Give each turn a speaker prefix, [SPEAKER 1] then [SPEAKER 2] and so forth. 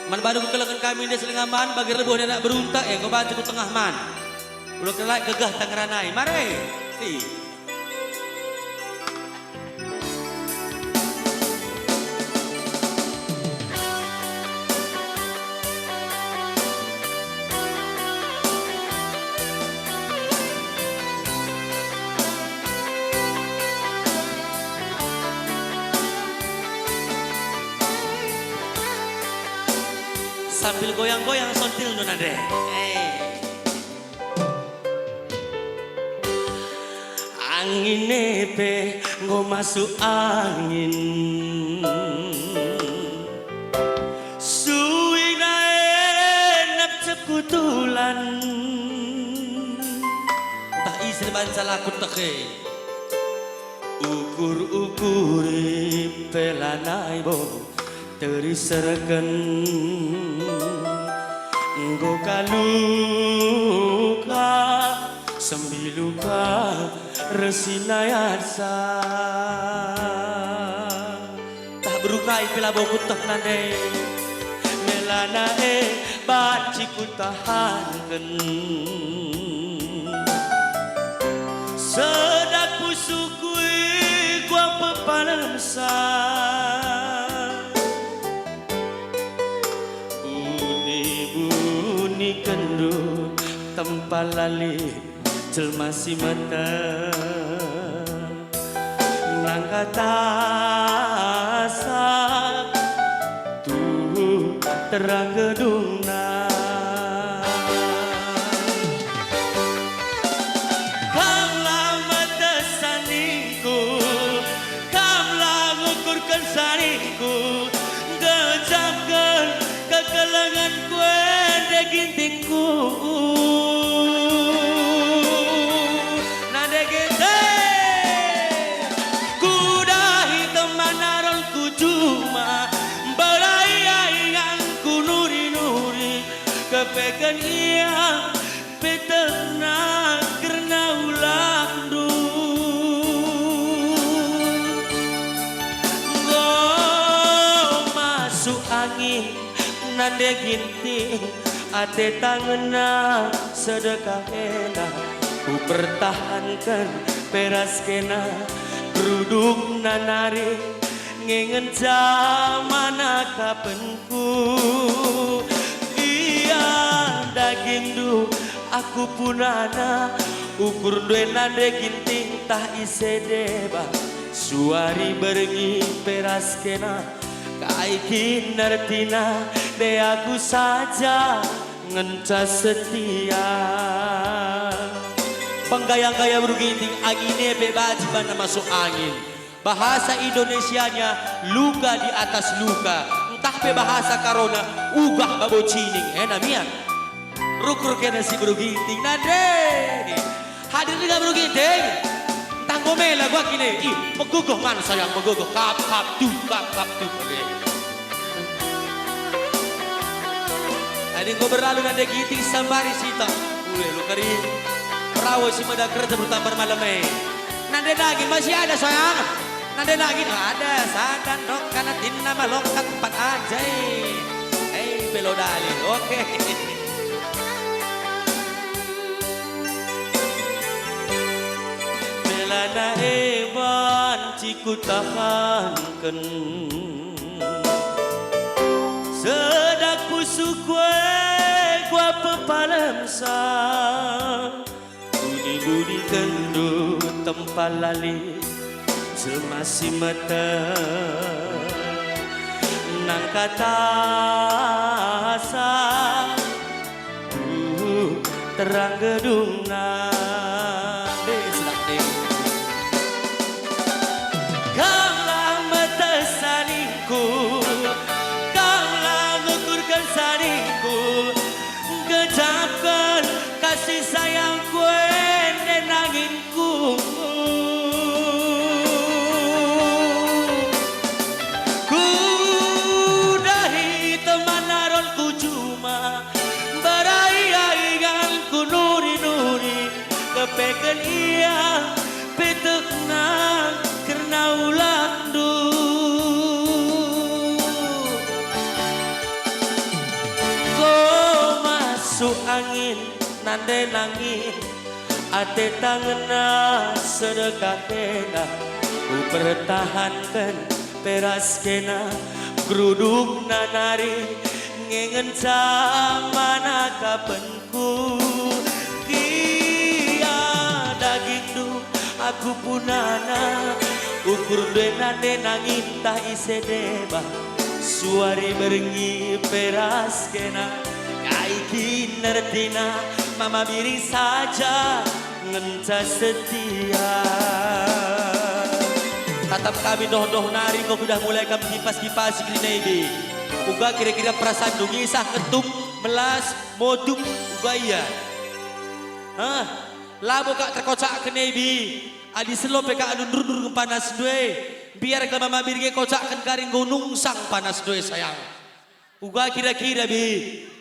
[SPEAKER 1] Man baru ku kelengan kami di selingaman bagi lebuh dan nak beruntak ya kau baca ku tengah man. Ulo kelak gegah tangranai. Mari. Si. Sambil goyang-goyang sontil nunade. Angin nepe ngo masuk angin. Suwi enak cekutulan. Tak isi banca laku teke. Ukur-ukuri pelanai bo. Teriserken nggo kaluka sembiluka resinayasa tak berukai pila bokut tak nade melanae baci ku tahanken sedak pusukui gua pepalemsa kendu tempat lali jelma si mata nangkata asa tuh terang gedungna kamlah mata saningku kamlah ngukurkan saningku gejapkan kekelangan kue gintingku nade gede kudahi teman arolku cuma berayai yang ku nuri-nuri kepekan iya petena karena ulang du go masuk angin nade ginting ate tangena sedekah enak ku pertahankan peras kena kerudung nanari ngengen zaman kapenku iya daging du aku punana ukur due nade ginting tah ise deba suari bergi peras kena kaikin nertina de aku saja ngencas setia penggayang-gaya berginting angine bebajiban masuk angin bahasa Indonesianya luka di atas luka entah be bahasa karona ugah babo cining namian rukur kena si berginting nade hadir juga berginting entah gomela gua kini meguguh man sayang meguguh kap tu Ini kau berlalu nade giting sambari sita. Lu kari perahu si meda kerja bertampar malam nade daging masih ada sayang. Nade daging ada sadan dok karena tina malokat empat aja. Pelodali. Oke. Melana eban ciku tahankan sedak pusuk gua pepalemsa budi-budi kendu tempat lali jelma si mata nang kata asa terang gedungna sedap deh kamlah mata saningku saningku gejapkan kasih sayang kue nenanginku kudahi teman arolku cuma berayai ku nuri-nuri kepekan iya petekna karena ulang du angin nande nangin ate tangena sedekah kena ku pertahankan peras kena geruduk nanari ngengen mana kapenku dia daging du aku punana ukur nande nangin tah ise deba suari berengi peras kena kaiki nertina mama miring saja ngenca setia tatap kami doh nari kau sudah mulai kami kipas-kipas kini uga kira-kira perasaan dungi sah ketuk melas moduk uga iya labo kak terkocak kenebi adi selope kak adu dur panas due biar ke mama birge kocakkan garing gunung sang panas due sayang uga kira-kira bi